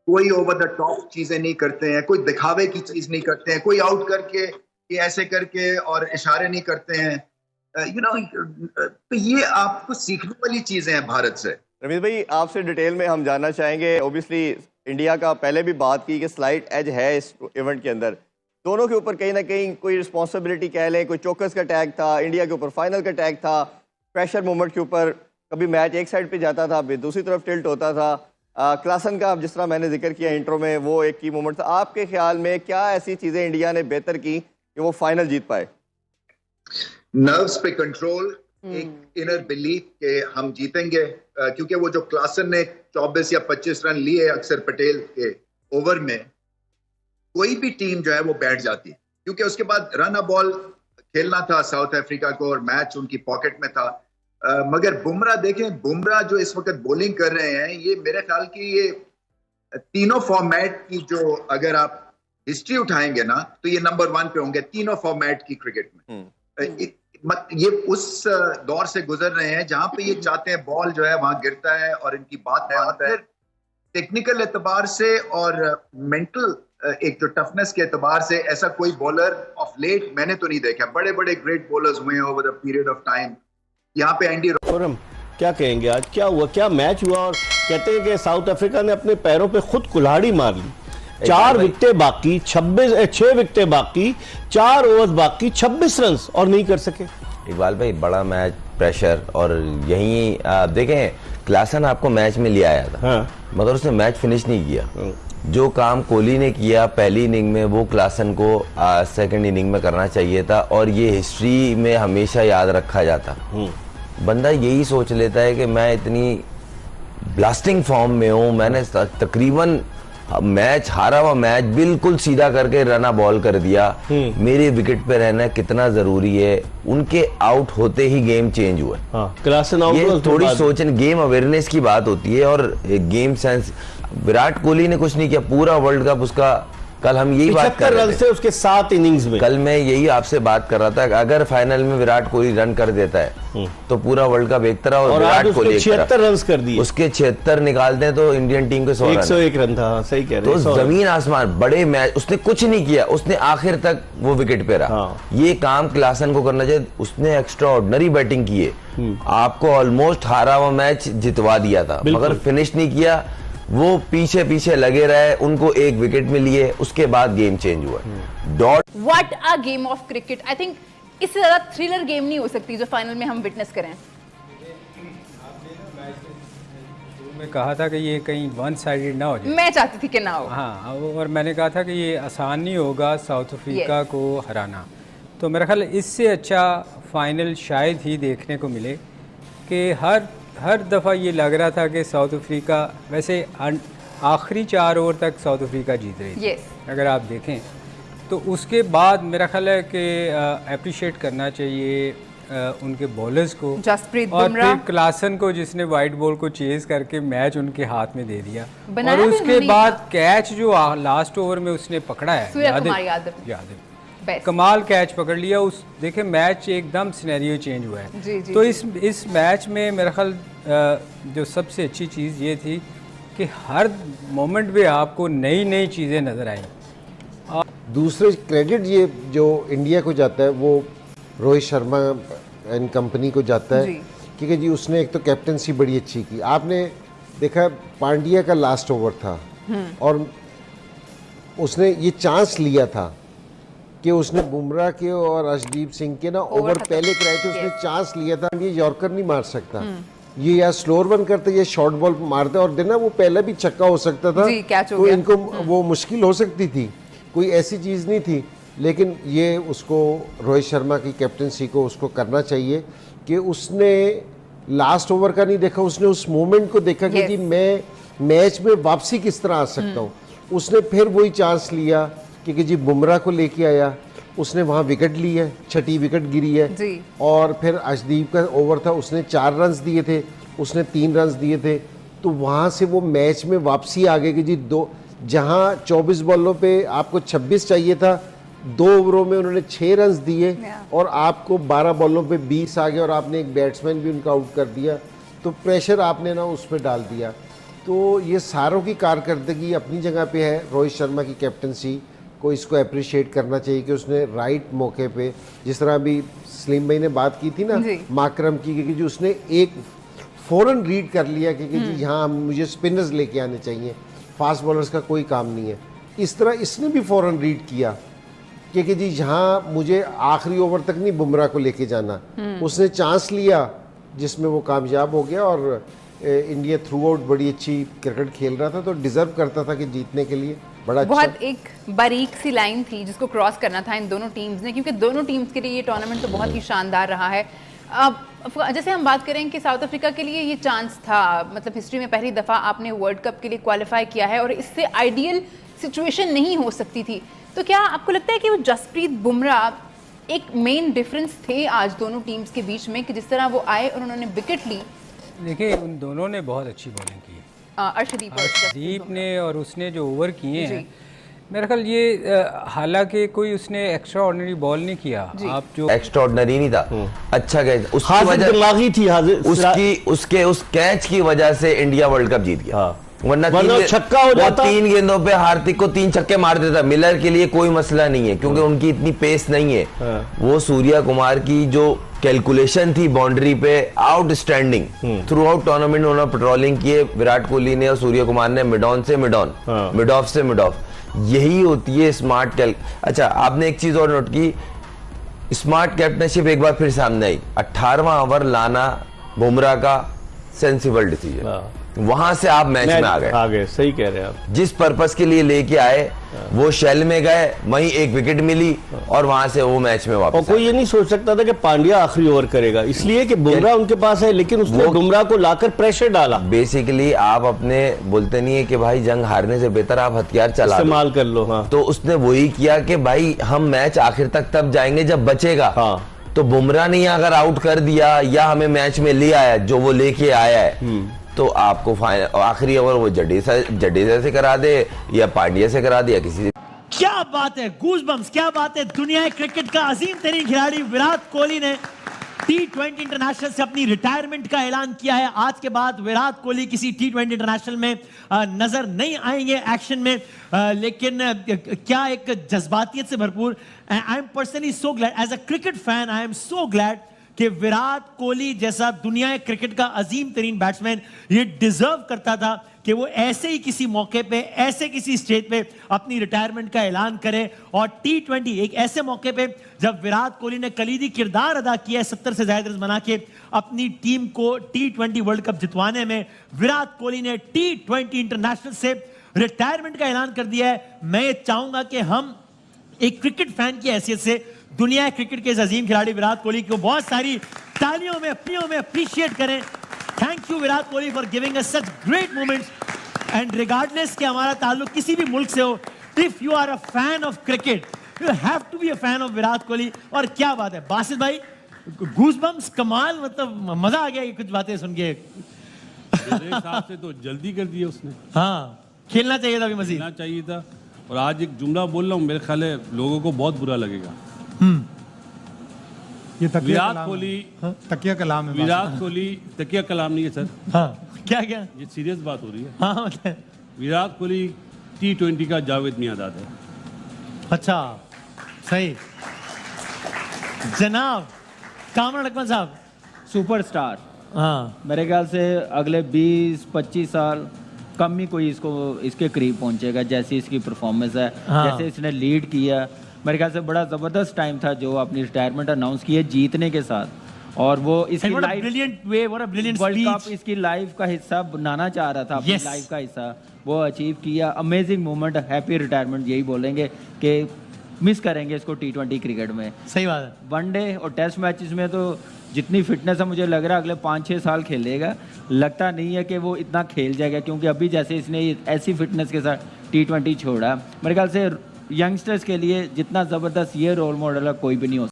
कोई over the top चीजें नहीं करते हैं, कोई दिखावे की चीज नहीं करते हैं, कोई आउट करके ये ऐसे करके और इशारे नहीं करते हैं। तो ये आपको सीखने वाली चीजें हैं भारत से। रमीज भाई, आपसे डिटेल में हम जानना चाहेंगे। ओबियसली इंडिया का पहले भी बात की कि स्लाइट एज है इस इवेंट के अंदर, दोनों के ऊपर कहीं ना कहीं कोई रिस्पॉन्सिबिलिटी कह लें, कोई चौकस का टैग था, इंडिया के ऊपर फाइनल का टैग था, प्रेशर मोमेंट के ऊपर कभी मैच एक साइड पे जाता था, फिर दूसरी तरफ टिल्ट होता था। क्लासन का जिस तरह मैंने जिक्र किया इंट्रो में, वो एक की मोमेंट था। आपके ख्याल में क्या ऐसी चीज़ें इंडिया ने बेहतर की कि वो फाइनल जीत पाए? नर्व्स पे कंट्रोल, एक इनर बिलीफ के हम जीतेंगे, क्योंकि वो जो क्लासन ने 24 या 25 रन लिए अक्षर पटेल के ओवर में, कोई भी टीम जो है वो बैठ जाती है, क्योंकि उसके बाद रन अ बॉल खेलना था साउथ अफ्रीका को और मैच उनकी पॉकेट में था। मगर बुमराह देखें, बुमराह जो इस वक्त बॉलिंग कर रहे हैं, ये मेरे ख्याल की ये तीनों फॉर्मेट की जो अगर आप हिस्ट्री उठाएंगे ना, तो ये नंबर 1 पे होंगे तीनों फॉर्मेट की क्रिकेट में। ये उस दौर से गुजर रहे हैं जहां पे ये चाहते हैं बॉल जो है वहां गिरता है और इनकी बात है। टेक्निकल एतबार से और मेंटल एक जो टफनेस के एतबार से ऐसा कोई बॉलर ऑफ लेट मैंने तो नहीं देखा। बड़े बड़े ग्रेट बॉलर्स हुए हैं over a period of time. यहाँ पे एंडी रॉबर्ट, क्या कहेंगे आज क्या हुआ, क्या मैच हुआ? और कहते हैं कि साउथ अफ्रीका ने अपने पैरों पे खुद कुल्हाड़ी मार ली। 4 विकेटें बाकी, 6 विकेटें बाकी, 4 ओवर्स बाकी, 26 रन और नहीं कर सके। इकबाल भाई, बड़ा मैच, प्रेशर, और यही आप देखें क्लासन आपको मैच में ले आया था। हाँ। मगर उसने मैच फिनिश नहीं किया। जो काम कोहली ने किया पहली इनिंग में, वो क्लासन को सेकंड इनिंग में करना चाहिए था, और ये हिस्ट्री में हमेशा याद रखा जाता। बंदा यही सोच लेता है कि मैं इतनी ब्लास्टिंग फॉर्म में हूँ, मैंने तकरीबन मैच हारा हुआ मैच बिल्कुल सीधा करके रना बॉल कर दिया, मेरे विकेट पे रहना कितना जरूरी है। उनके आउट होते ही गेम चेंज हुआ। ये थोड़ी सोचने, गेम अवेयरनेस की बात होती है और गेम सेंस। विराट कोहली ने कुछ नहीं किया पूरा वर्ल्ड कप उसका। कल हम यही बात कर रहे थे उसके 7 इनिंग्स में। कल मैं यही आपसे बात कर रहा था, अगर फाइनल में विराट कोहली रन कर देता है तो पूरा वर्ल्ड कप एक तरह और विराट कोहली 76 रन कर दिए। उसके 76 निकालते हैं तो इंडियन टीम के 101 रन था। सही कह रहे हैं। तो जमीन आसमान, बड़े मैच उसने कुछ नहीं किया, उसने आखिर तक वो विकेट पे रहा। ये काम क्लासन को करना चाहिए। उसने एक्स्ट्रा ऑर्डिनरी बैटिंग की है, आपको ऑलमोस्ट हारा हुआ मैच जितवा दिया था, मगर फिनिश नहीं किया। वो पीछे पीछे लगे रहे, उनको एक विकेट में लिए, उसके बाद गेम चेंज हुआ। What a game of cricket. I think इससे ज्यादा थ्रिलर गेम नहीं हो सकती जो फाइनल में हम विटनेस करें। मैं कहा था कि ये कहीं वन साइडेड ना हो जाए, मैं चाहती थी कि ना हो। हाँ, और मैंने कहा था कि ये आसान नहीं होगा साउथ अफ्रीका को हराना। तो मेरा ख्याल इससे अच्छा फाइनल शायद ही देखने को मिले कि हर दफ़ा ये लग रहा था कि साउथ अफ्रीका, वैसे आखिरी 4 ओवर तक साउथ अफ्रीका जीत रही थी। अगर आप देखें तो उसके बाद मेरा ख्याल है कि अप्रिशिएट करना चाहिए उनके बॉलर्स को, जसप्रीत और बुमराह, फिर क्लासन को जिसने वाइट बॉल को चेज करके मैच उनके हाथ में दे दिया। और उसके बाद कैच जो लास्ट ओवर में उसने पकड़ा है, यादव कमाल कैच पकड़ लिया। उस देखे मैच एकदम सिनेरियो चेंज हुआ है। तो इस मैच में मेरा ख्याल जो सबसे अच्छी चीज़ ये थी कि हर मोमेंट पे आपको नई नई चीज़ें नज़र आई। दूसरे क्रेडिट ये जो इंडिया को जाता है वो रोहित शर्मा एंड कंपनी को जाता है, क्योंकि जी उसने एक तो कैप्टनसी बड़ी अच्छी की। आपने देखा पांड्या का लास्ट ओवर था और उसने ये चांस लिया था कि उसने बुमराह के और अर्शदीप सिंह के ना ओवर पहले कराए थे, उसने चांस लिया था। ये यॉर्कर नहीं मार सकता, ये या स्लोअर वन करते या शॉर्ट बॉल मारते, और देना वो पहले भी छक्का हो सकता था, तो इनको वो मुश्किल हो सकती थी, कोई ऐसी चीज़ नहीं थी। लेकिन ये उसको रोहित शर्मा की कैप्टनसी को उसको करना चाहिए कि उसने लास्ट ओवर का नहीं देखा, उसने उस मोमेंट को देखा कि जी मैं मैच में वापसी किस तरह आ सकता हूँ। उसने फिर वही चांस लिया कि जी बुमराह को लेके आया, उसने वहाँ विकेट ली है, 6ठी विकेट गिरी है जी। और फिर अर्शदीप का ओवर था, उसने 4 रन दिए थे, उसने 3 रन दिए थे, तो वहाँ से वो मैच में वापसी आ गई कि जी जहाँ 24 बॉलों पे आपको 26 चाहिए था, 2 ओवरों में उन्होंने 6 रन दिए और आपको 12 बॉलों पे 20 आ गए और आपने एक बैट्समैन भी उनका आउट कर दिया। तो प्रेशर आपने ना उस पर डाल दिया। तो तो ये सारों की कारकर्दगी अपनी जगह पे है। रोहित शर्मा की कैप्टनसी को इसको अप्रिशिएट करना चाहिए कि उसने राइट मौके पे, जिस तरह अभी सलीम भाई ने बात की थी ना माकरम की, कि जो उसने एक फ़ौरन रीड कर लिया कि जी यहाँ मुझे स्पिनर्स लेके आने चाहिए, फास्ट बॉलर्स का कोई काम नहीं है। इस तरह इसने भी फ़ौरन रीड किया कि जी यहाँ मुझे आखिरी ओवर तक नहीं बुमराह को लेके जाना। उसने चांस लिया जिसमें वो कामयाब हो गया और इंडिया थ्रू आउट बड़ी अच्छी क्रिकेट खेल रहा था, तो डिजर्व करता था कि जीतने के लिए। बड़ा बहुत अच्छा। एक बारीक सी लाइन थी जिसको क्रॉस करना था इन दोनों टीम्स ने, क्योंकि दोनों टीम्स के लिए ये टूर्नामेंट तो बहुत ही शानदार रहा है। अब जैसे हम बात करें कि साउथ अफ्रीका के लिए ये चांस था, मतलब हिस्ट्री में पहली दफ़ा आपने वर्ल्ड कप के लिए क्वालिफाई किया है और इससे आइडियल सिचुएशन नहीं हो सकती थी। तो क्या आपको लगता है कि वो जसप्रीत बुमराह एक मेन डिफरेंस थे आज दोनों टीम्स के बीच में, कि जिस तरह वो आए और उन्होंने विकेट ली? देखिए उन दोनों ने बहुत अच्छी बॉलिंग की है, अर्शदीप ने, और उसने जो ओवर किए हैं मेरा ख्याल ये हालांकि कोई उसने एक्स्ट्रा ऑर्डिनरी बॉल नहीं किया। आप जो एक्स्ट्रा ऑर्डिनरी नहीं था, अच्छा कैच, उसकी वजह दिमागी थी, उसके उस कैच की वजह से इंडिया वर्ल्ड कप जीत गया। वरना छक्का हो जाता, 3 गेंदों पे हार्दिक को 3 छक्के मार देता। मिलर के लिए कोई मसला नहीं है क्योंकि उनकी इतनी पेस नहीं है। वो सूर्या कुमार की जो कैलकुलेशन थी बाउंड्री पे आउटस्टैंडिंग, थ्रू आउट टूर्नामेंट उन्होंने पेट्रोलिंग किए विराट कोहली ने और सूर्य कुमार ने, मिड ऑन से मिड ऑन, मिड ऑफ से मिड ऑफ। यही होती है स्मार्ट कैल। अच्छा, आपने एक चीज और नोट की, स्मार्ट कैप्टनशिप एक बार फिर सामने आई। 18वां ओवर लाना बुमराह का सेंसिबल डिसीजन, वहां से आप मैच में आ गए। सही कह रहे हैं आप। जिस पर्पस के लिए लेके आए वो शेल में गए, वहीं एक विकेट मिली और वहां से वो मैच में वापस। और कोई ये नहीं सोच सकता था कि पांड्या आखिरी ओवर करेगा, इसलिए कि बुमराह उनके पास है, लेकिन उसने बुमराह को लाकर प्रेशर डाला। बेसिकली आप अपने बोलते नहीं है कि भाई जंग हारने से बेहतर आप हथियार इस्तेमाल कर लो। हाँ। तो उसने वही किया कि भाई हम मैच आखिर तक तब जाएंगे जब बचेगा। हाँ। तो बुमराह ने अगर आउट कर दिया या हमें मैच में ले आया जो वो लेके आया है, तो आपको आखिरी ओवर वो जडेजा से करा दे या पांड्या से करा दे या किसी से। क्या बात है, गूज़बम्प्स, क्या बात है। दुनिया क्रिकेट का अजीम तरीन खिलाड़ी विराट कोहली ने T20 इंटरनेशनल से अपनी रिटायरमेंट का ऐलान किया है। आज के बाद विराट कोहली किसी T20 इंटरनेशनल में नजर नहीं आएंगे एक्शन में, लेकिन क्या एक जज्बातियत से भरपूर। I am personally so glad as a cricket fan, I am so glad कि विराट कोहली जैसा दुनिया क्रिकेट का अजीम तरीन बैट्समैन ये डिजर्व करता था कि वो ऐसे ही किसी मौके पे, ऐसे किसी स्टेज पे अपनी रिटायरमेंट का ऐलान करे। और T20 एक ऐसे मौके पे जब विराट कोहली ने कलीदी किरदार अदा किया है 70 से ज्यादा रन बना के अपनी टीम को T20 वर्ल्ड कप जितवाने में, विराट कोहली ने T20 इंटरनेशनल से रिटायरमेंट का ऐलान कर दिया है। मैं चाहूंगा कि हम एक क्रिकेट फैन की हैसियत से दुनिया क्रिकेट के इस अजीम खिलाड़ी विराट कोहली को बहुत सारी तालियों में, अपनियों में अप्रिशिएट करें। Thank you Virat Kohli for giving us such great moments and regardless कि हमारा ताल्लुक किसी भी मुल्क से हो, if you are a fan of cricket you have to be a fan of Virat Kohli. और क्या बात है बासित भाई, गूज़बम्प्स, कमाल, मतलब मजा आ गया ये कुछ बातें सुन के। मेरे हिसाब से तो जल्दी कर दिया उसने। हाँ, खेलना चाहिए था अभी मजीद, खेलना चाहिए था। और आज एक जुमला बोल रहा हूँ, मेरे ख्याल है लोगों को बहुत बुरा लगेगा। ये विराट कोहली तकिया कलाम है। विराट कोहली तकिया कलाम नहीं है सर। हाँ, क्या क्या ये सीरियस बात हो रही है। हाँ, मतलब विराट कोहली T20 का जावेद मियांदाद है। अच्छा, सही जनाब। कामरान अकमल साहब, सुपरस्टार। हाँ, मेरे ख्याल से अगले 20-25 साल कम ही कोई इसके करीब पहुंचेगा जैसी इसकी परफॉर्मेंस है। हाँ। जैसे इसने लीड किया, मेरे ख्याल से बड़ा ज़बरदस्त टाइम था जो अपनी रिटायरमेंट अनाउंस की है जीतने के साथ। और वो इसकी लाइफ वर्ल्ड कप इसकी लाइफ का हिस्सा बनाना चाह रहा था, अपनी लाइफ का हिस्सा वो अचीव किया। अमेजिंग मोमेंट, हैप्पी रिटायरमेंट यही बोलेंगे कि मिस करेंगे इसको T20 क्रिकेट में। सही बात है। वनडे और टेस्ट मैचेस में तो जितनी फिटनेस है मुझे लग रहा है अगले 5-6 साल खेलेगा। लगता नहीं है कि वो इतना खेल जाएगा क्योंकि अभी जैसे इसने ऐसी फिटनेस के साथ T20 छोड़ा, मेरे ख्याल से यंगस्टर्स के लिए जितना ज़बरदस्त ये रोल मॉडल है कोई भी नहीं हो